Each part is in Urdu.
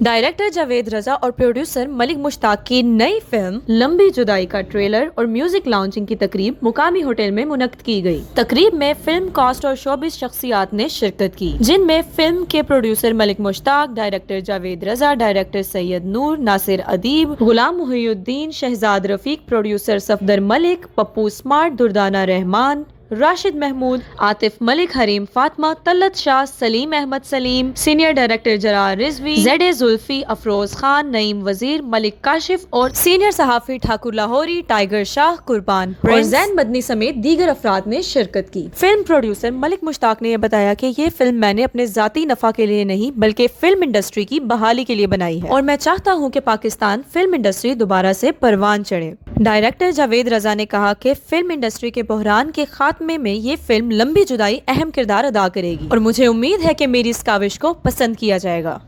ڈائریکٹر جاوید رضا اور پروڈیوسر ملک مشتاق کی نئی فلم لمبی جدائی کا ٹریلر اور میوزک لانچنگ کی تقریب مقامی ہوٹل میں منعقد کی گئی۔ تقریب میں فلم کاسٹ اور شوبز شخصیات نے شرکت کی، جن میں فلم کے producer Malik Mushtaq, director Javed Raza, director Syed Noor, Nasir Adeeb, Ghulam Mohi Uddin, Shahzad Rafiq, producer Safdar Malik, Pappu smart, Dardana Rehman, Rashid Mehmood, Atif Malik, Hareem Fatima, Talat Shah, Saleem Ahmed Saleem, senior director Jarrar Rizvi, Z Zulfi, Afroz Khan, Naeem Wazir, Malik Kashif اور سینئر صحافی ٹھاکر لاہوری، ٹائیگر شاہ قربان اور زین مدنی سمیت دیگر افراد نے شرکت کی۔ فلم پروڈیوسر ملک مشتاق نے یہ بتایا کہ یہ فلم میں نے اپنے ذاتی نفع کے لیے نہیں بلکہ فلم انڈسٹری کی بحالی کے لیے بنائی ہے اور میں چاہتا ہوں کہ پاکستان فلم انڈسٹری دوبارہ سے پروان چڑھے۔ ڈائریکٹر جاوید رضا نے کہا کہ فلم انڈسٹری کے بحران کے خاتمے میں یہ فلم لمبی جدائی اہم کردار ادا کرے گی اور مجھے امید ہے کہ میری اس کاوش کو پسند کیا جائے گا۔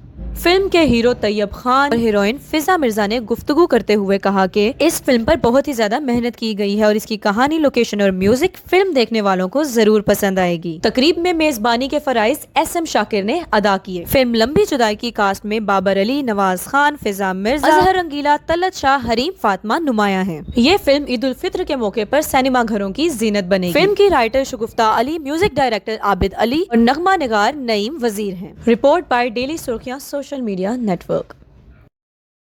فلم کے ہیرو طیب خان اور ہیروئن فضا مرزا نے گفتگو کرتے ہوئے کہا کہ اس فلم پر بہت ہی زیادہ محنت کی گئی ہے اور اس کی کہانی، لوکیشن اور میوزک فلم دیکھنے والوں کو ضرور پسند آئے گی۔ تقریب میں میزبانی کے فرائض ایس ایم شاکر نے ادا کیے۔ فلم لمبی جدائی کی کاسٹ میں بابر علی، نواز خان، فضا مرزا، اظہر رنگیلا، طلعت شاہ، حریم فاطمہ نمایاں ہیں۔ یہ فلم عید الفطر کے موقع پر سینما گھروں کی زینت بنے گی۔ فلم کی writer Shagufta Ali, music director Abid Ali اور نغمہ نگار نعیم وزیر ہیں۔ Report by daily Surkhiyan social media net work.